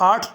8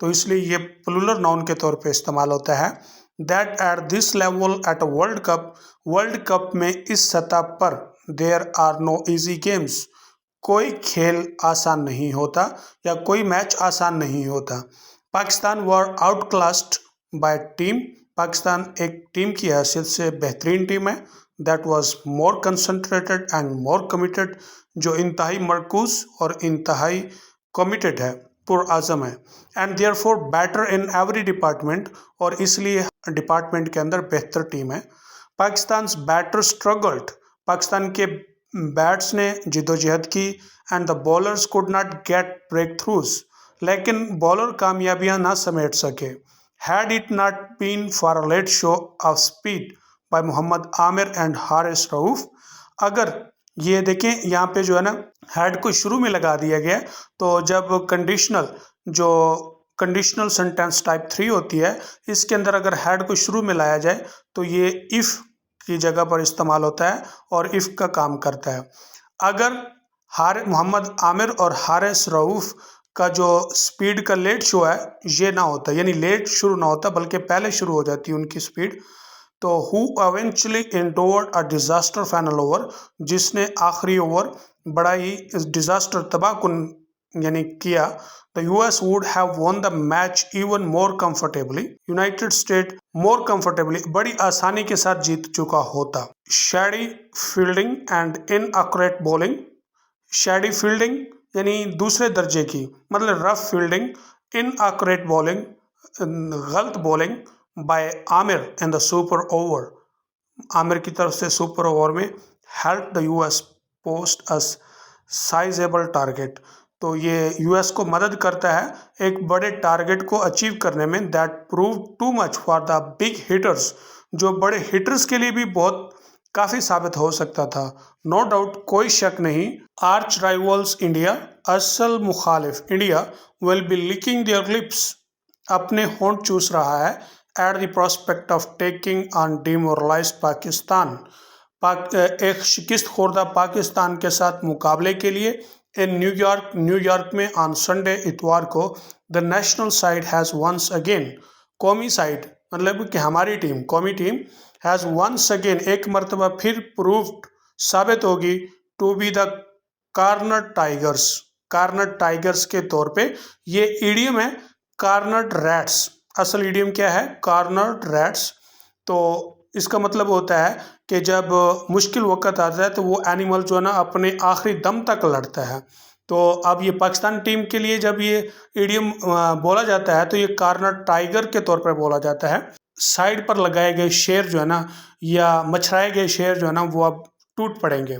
تو اس لیے یہ پلورل ناؤن کے طور پہ استعمال ہوتا ہے. That at this level at a World Cup میں اس سطح پر there are no easy games, کوئی کھیل آسان نہیں ہوتا یا کوئی میچ آسان نہیں ہوتا. Pakistan were outclassed by team, Pakistan ایک ٹیم کی حیثیت سے بہترین ٹیم ہے. That was more concentrated and more committed, جو انتہائی مرکوز اور انتہائی کمیٹڈ ہے، پرعزم ہے. And they're for better in every department, اور اس لیے ڈپارٹمنٹ کے اندر بہتر ٹیم ہے. پاکستان's بیٹر اسٹرگلڈ، پاکستان کے بیٹس نے جدوجہد کی. And the bowlers could not get breakthroughs, لیکن بالر کامیابیاں نہ سمیٹ سکے. Had it not been for a late show of speed by Mohammad Amir and Haris Rauf, اگر یہ دیکھیں یہاں پہ جو ہے نا ہیڈ کو شروع میں لگا دیا گیا، تو جب کنڈیشنل سینٹینس ٹائپ 3 ہوتی ہے، اس کے اندر اگر ہیڈ کو شروع میں لایا جائے تو یہ اف کی جگہ پر استعمال ہوتا ہے اور اف کا کام کرتا ہے. اگر محمد عامر اور حارث رؤف کا جو سپیڈ کا لیٹ شو ہے یہ نہ ہوتا، یعنی لیٹ شروع نہ ہوتا بلکہ پہلے شروع ہو جاتی ان کی سپیڈ، تو who eventually endured a disaster final over، جس نے آخری اوور بڑا ہی ڈیزاسٹر تباہ کن یعنی کیا. The US would have won the match even more comfortably، United States more comfortably، بڑی آسانی کے ساتھ جیت چکا ہوتا. Shoddy fielding and inaccurate bowling، shoddy fielding یعنی دوسرے درجے کی، مطلب رف فیلڈنگ، inaccurate bowling غلط bowling by Amir in the super over, Amir کی طرف سے سپر اوور میں help the US post as sizeable target, تو یہ یو ایس کو مدد کرتا ہے ایک بڑے ٹارگیٹ کو اچیو کرنے میں. That prove too much for the big hitters, جو بڑے ہٹرز کے لیے بھی بہت کافی ثابت ہو سکتا تھا. نو ڈاؤٹ، کوئی شک نہیں. آرچ رائیولز انڈیا، اصل مخالف India, will be licking their lips, اپنے ہونٹ چوس رہا ہے. At the prospect of taking on demoralised Pakistan, ایک شکست خوردہ پاکستان کے ساتھ مقابلے کے لیے. نیو یارک میں آن سنڈے، اتوار کو، the national side has once again, قومی سائیڈ مطلب کہ ہماری ٹیم، قومی ٹیم، ہیز ونس اگین، ایک مرتبہ پھر پروفڈ ثابت ہوگی، to be the corner tigers کے طور پہ. یہ ایڈیم ہے کارنرڈ ریٹس، اصل ایڈیم کیا ہے؟ Cornered rats. تو اس کا مطلب ہوتا ہے کہ جب مشکل وقت آتا ہے تو وہ اینیمل جو ہے نا اپنے آخری دم تک لڑتا ہے. تو اب یہ پاکستان ٹیم کے لیے جب یہ ایڈیم بولا جاتا ہے تو یہ کارنر ٹائیگر کے طور پر بولا جاتا ہے. سائیڈ پر لگائے گئے شیر جو ہے نا یا مچھرائے گئے شیر جو ہے نا وہ اب ٹوٹ پڑیں گے.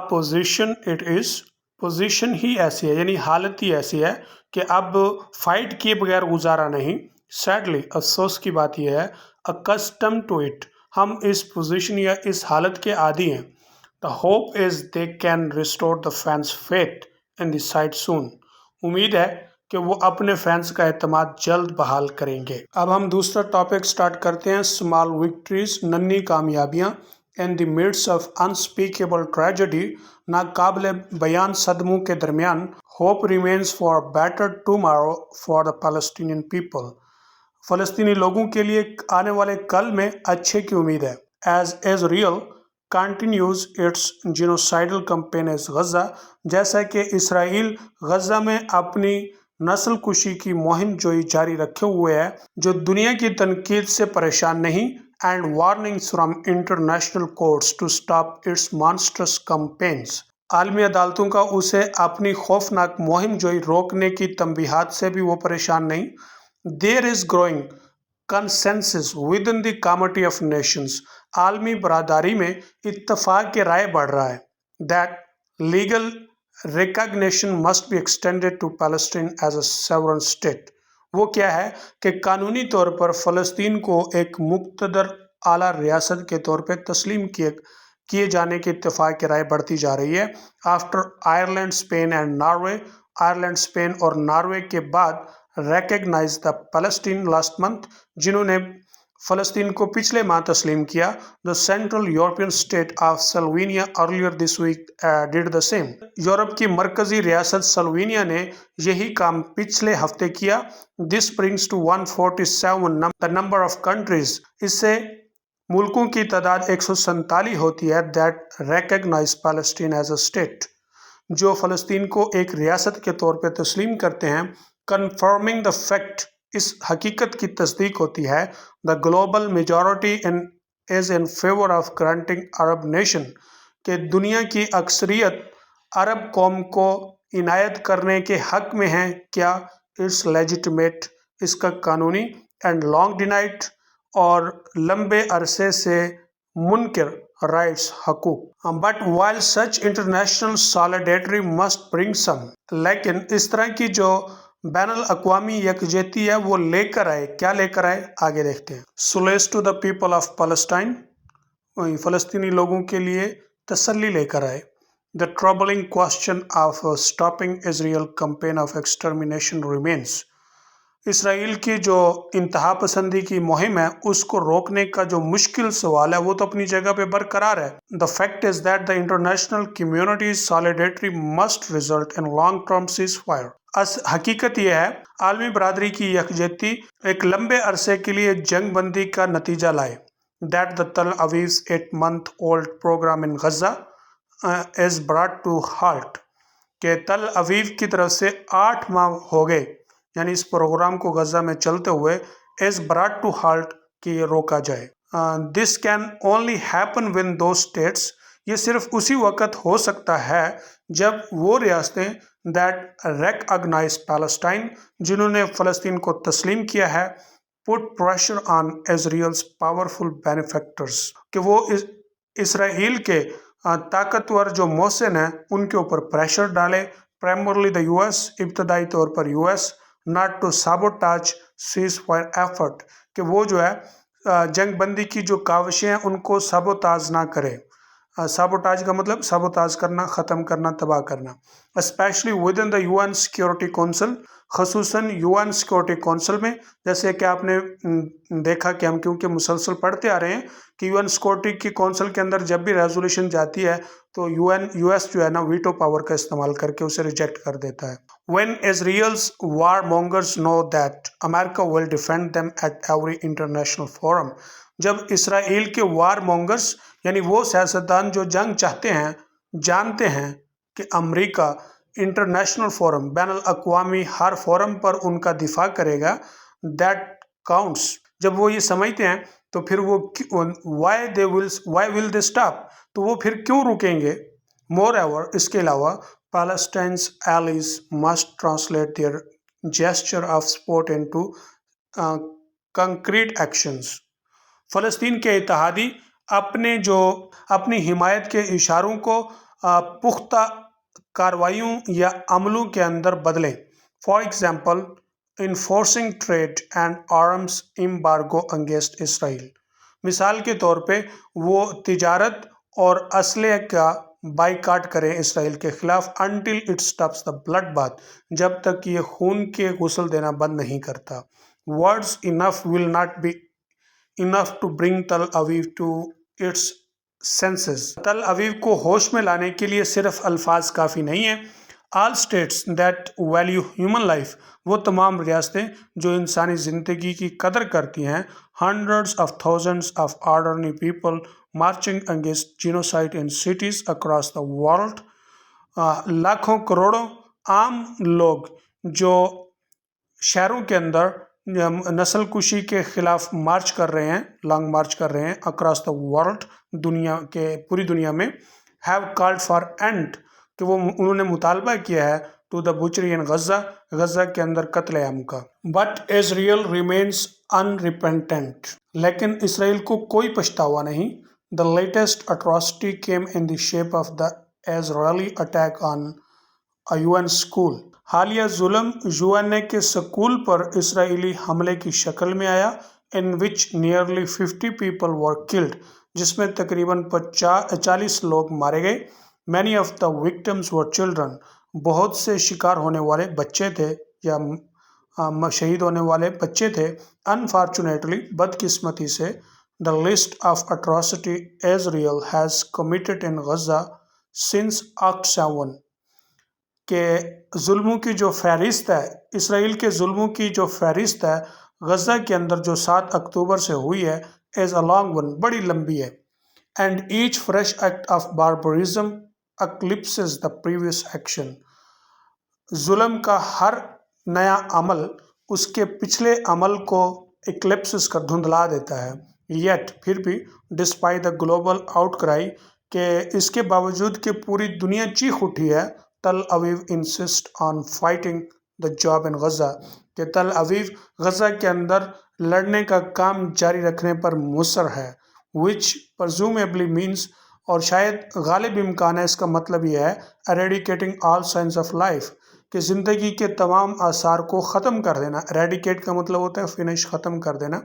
پوزیشن اٹ از، پوزیشن ہی ایسی ہے یعنی حالت ہی ایسی ہے کہ اب فائٹ کیے بغیر گزارا نہیں. سیڈلی، افسوس کی بات یہ ہے، اکسٹم ٹو اٹ، ہم اس پوزیشن یا اس حالت کے عادی ہیں. The hope is they can restore the fans faith in the side soon, امید ہے کہ وہ اپنے فینس کا اعتماد جلد بحال کریں گے. اب ہم دوسرا ٹاپک سٹارٹ کرتے ہیں، اسمال وکٹریز، ننھی کامیابیاں. ان دی midst آف unspeakable tragedy، ناقابل بیان صدموں کے درمیان، hope remains for better tomorrow for the Palestinian people, فلسطینی لوگوں کے لیے آنے والے کل میں اچھے کی امید ہے. As Israel continues its genocidal campaign as Gaza, جیسا کہ اسرائیل غزہ میں اپنی نسل کشی کی مہم جوئی جاری رکھے ہوئے ہے، جو دنیا کی تنقید سے پریشان نہیں. And warnings from international courts to stop its monstrous campaigns, عالمی عدالتوں کا اسے اپنی خوفناک مہم جوئی روکنے کی تنبیہات سے بھی وہ پریشان نہیں. There is growing consensus within the comity of nations, عالمی برادری میں اتفاق کے رائے بڑھ رہا ہے. That legal recognition must be extended to Palestine as a sovereign state. وہ کیا ہے کہ قانونی طور پر فلسطین کو ایک مقتدر اعلیٰ ریاست کے طور پہ تسلیم کیے جانے کے اتفاق کی رائے بڑھتی جا رہی ہے. After Ireland, Spain and Norway, Ireland, Spain اور ناروے کے بعد recognise the Palestine last month, جنہوں نے فلسطین کو پچھلے ماہ تسلیم کیا. The Central European state of Slovenia earlier this week did the same. Europe کی مرکزی ریاست سلوینیا نے یہی کام پچھلے ہفتے کیا. This brings to 147 the number of countries. اس سے ملکوں کی تعداد 147 ہوتی ہے that recognize Palestine as a state. جو فلسطین کو ایک ریاست کے طور پہ تسلیم کرتے ہیں. Confirming the fact, اس حقیقت کی تصدیق ہوتی ہے. The global majority is in favor of granting Arab nation, کہ دنیا کی اکثریت عرب قوم کو عنایت کرنے کے حق میں ہیں. کیا؟ It's legitimate, اس کا قانونی. And long denied, اور لمبے عرصے سے منکر rights, حقوق. But while such international solidarity must bring some, لیکن اس طرح کی جو بین الاقوامی یکجہتی ہے وہ لے کر آئے. کیا لے کر آئے؟ آگے دیکھتے ہیں. Solace to the people of Palestine, فلسطینی لوگوں کے لیے تسلی لے کر آئے. The troubling question of stopping Israel campaign of extermination remains. اسرائیل کی جو انتہا پسندی کی مہم ہے اس کو روکنے کا جو مشکل سوال ہے وہ تو اپنی جگہ پہ برقرار ہے. The fact is that the international community's solidarity must result in long-term ceasefire. حقیقت یہ ہے عالمی برادری کی یکجہتی ایک لمبے عرصے کے لیے جنگ بندی کا نتیجہ لائے. That the Tel Aviv's 8-month-old program in Gaza is brought to halt. کہ تل اویو کی طرف سے 8 ماہ ہو گئے، یعنی اس پروگرام کو غزہ میں چلتے ہوئے is brought to halt کہ یہ روکا جائے. This can only happen when those states, یہ صرف اسی وقت ہو سکتا ہے جب وہ ریاستیں that recognize Palestine، جنہوں نے فلسطین کو تسلیم کیا ہے، put pressure on Israel's powerful benefactors، کہ وہ اسرائیل کے طاقتور جو محسن ہیں ان کے اوپر پریشر ڈالے. primarily the US، ابتدائی طور پر US، not to sabotage ceasefire effort، کہ وہ جو ہے جنگ بندی کی جو کاوشیں ہیں ان کو سابوتاج نہ کرے. سابوتاج کا مطلب سابوتاج کرنا، ختم کرنا، تباہ کرنا. especially within the UN Security Council، خصوصاً UN Security Council میں. جیسے کہ آپ نے دیکھا کہ ہم کیونکہ مسلسل پڑھتے آ رہے ہیں کہ UN Security کی کونسل کے اندر جب بھی ریزولوشن جاتی ہے تو US جو ہے نا ویٹو پاور کا استعمال کر کے اسے ریجیکٹ کر دیتا ہے. When Israel's warmongers know that America will defend them at every international forum، جب اسرائیل کے وار مونگرز یعنی وہ سیاستدان جو جنگ چاہتے ہیں جانتے ہیں کہ امریکہ انٹرنیشنل فورم، بین الاقوامی ہر فورم پر ان کا دفاع کرے گا. دیٹ کاؤنٹس، جب وہ یہ سمجھتے ہیں تو پھر وہ why will they stop، تو وہ پھر کیوں رکیں گے. Moreover، اس کے علاوہ Palestine's allies must translate their gesture of support into concrete actions. فلسطین کے اتحادی اپنی حمایت کے اشاروں کو پختہ کارروائیوں یا عملوں کے اندر بدلیں. For example، enforcing trade and arms embargo against Israel، مثال کے طور پہ وہ تجارت اور اسلحے کا بائیکاٹ کریں اسرائیل کے خلاف. until it stops the bloodbath، جب تک یہ خون کے غسل دینا بند نہیں کرتا. words enough will not be enough to bring Tel Aviv to its senses، تل اویو کو ہوش میں لانے کے لیے صرف الفاظ کافی نہیں ہیں. all states that value human life، وہ تمام ریاستیں جو انسانی زندگی کی قدر کرتی ہیں. hundreds of thousands of ordinary people marching against genocide in cities across the world، لاکھوں کروڑوں عام لوگ جو شہروں کے اندر نسل کشی کے خلاف مارچ کر رہے ہیں، لانگ مارچ کر رہے ہیں اکراس دا ورلڈ، پوری دنیا میں. have called for end، کہ وہ انہوں نے مطالبہ کیا ہے to the butchery in Gaza کے اندر قتل عام کا. but Israel remains unrepentant، لیکن اسرائیل کو کوئی پچھتاوا نہیں. the latest atrocity came in the shape of the Israeli attack on a UN school، حالیہ ظلم UN کے سکول پر اسرائیلی حملے کی شکل میں آیا. in which nearly 50 people were killed، جس میں تقریباً 40 لوگ مارے گئے. many of the victims were children، بہت سے شکار ہونے والے بچے تھے یا شہید ہونے والے بچے تھے. انفارچونیٹلی بدقسمتی سے the list of atrocity Israel has committed in Gaza since Act 7 کہ ظلموں کی جو فہرست ہے، اسرائیل کے ظلموں کی جو فہرست ہے غزہ کے اندر جو 7 اکتوبر سے ہوئی ہے is a long one، بڑی لمبی ہے. and each fresh act of barbarism eclipses the previous action. ظلم کا ہر نیا عمل اس کے پچھلے عمل کو ایکلپسس کر دھندلا دیتا ہے. یٹ پھر بھی ڈسپائٹ دا گلوبل آؤٹ کرائی کہ اس کے باوجود کہ پوری دنیا چیخ اٹھی ہے، Tel Aviv insist on fighting the job in Gaza کہ تل اویو غزہ کے اندر لڑنے کا کام جاری رکھنے پر مصر ہے. وچ پرزومیبلی مینس اور شاید غالب امکان ہے اس کا مطلب یہ ہے اریڈیکیٹنگ آل سائنس آف لائف کہ زندگی کے تمام آثار کو ختم کر دینا. اریڈیکیٹ کا مطلب ہوتا ہے فنش، ختم کر دینا.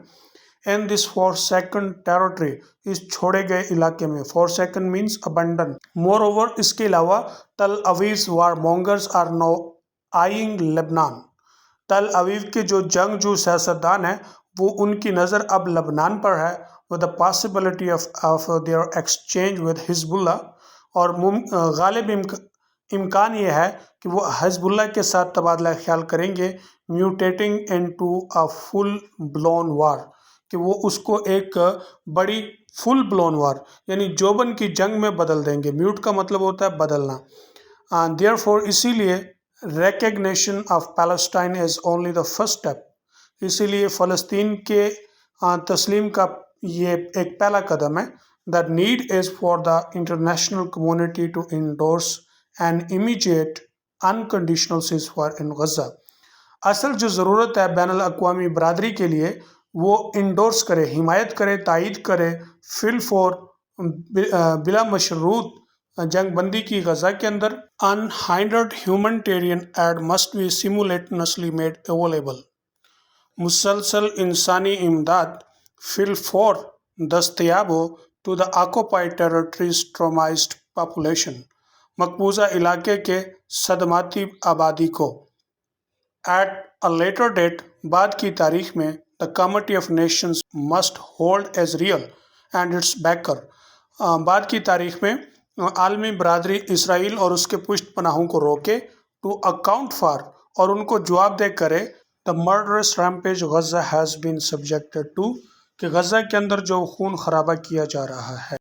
in this forsaken territory اس چھوڑے گئے علاقے میں. forsaken means abandon. moreover اس کے علاوہ تل اویو's warmongers are now eyeing Lebanon. تل اویو کے جو جنگجو سیاستدان ہیں وہ ان کی نظر اب لبنان پر ہے with the possibility of their exchange with Hezbollah اور غالب امکان یہ ہے کہ وہ حزب اللہ کے ساتھ تبادلہ خیال کریں گے. mutating into a full blown war کہ وہ اس کو ایک بڑی فل بلون وار یعنی جوبن کی جنگ میں بدل دیں گے. میوٹ کا مطلب ہوتا ہے بدلنا. دیئرفور اسی لیے recognition of Palestine is only the first step. اسی لیے فلسطین کے تسلیم کا یہ ایک پہلا قدم ہے. The need is for the international community to endorse an immediate unconditional ceasefire in Gaza. اصل جو ضرورت ہے بین الاقوامی برادری کے لیے وہ انڈورس کرے، حمایت کرے، تائید کرے فل فور بلا مشروط جنگ بندی کی غزہ کے اندر. unhindered humanitarian aid must be simultaneously made available. مسلسل انسانی امداد فل فور دستیاب ہو to the occupied territories traumatized population مقبوضہ علاقے کے صدماتی آبادی کو. ایٹ a later date بعد کی تاریخ میں the Committee of Nations must hold as real and its backer بعد کی تاریخ میں عالمی برادری اسرائیل اور اس کے پشت پناہوں کو روکے to account for اور ان کو جواب دہ کرے the murderous rampage Gaza has been subjected to کہ غزہ کے اندر جو خون خرابہ کیا جا رہا ہے.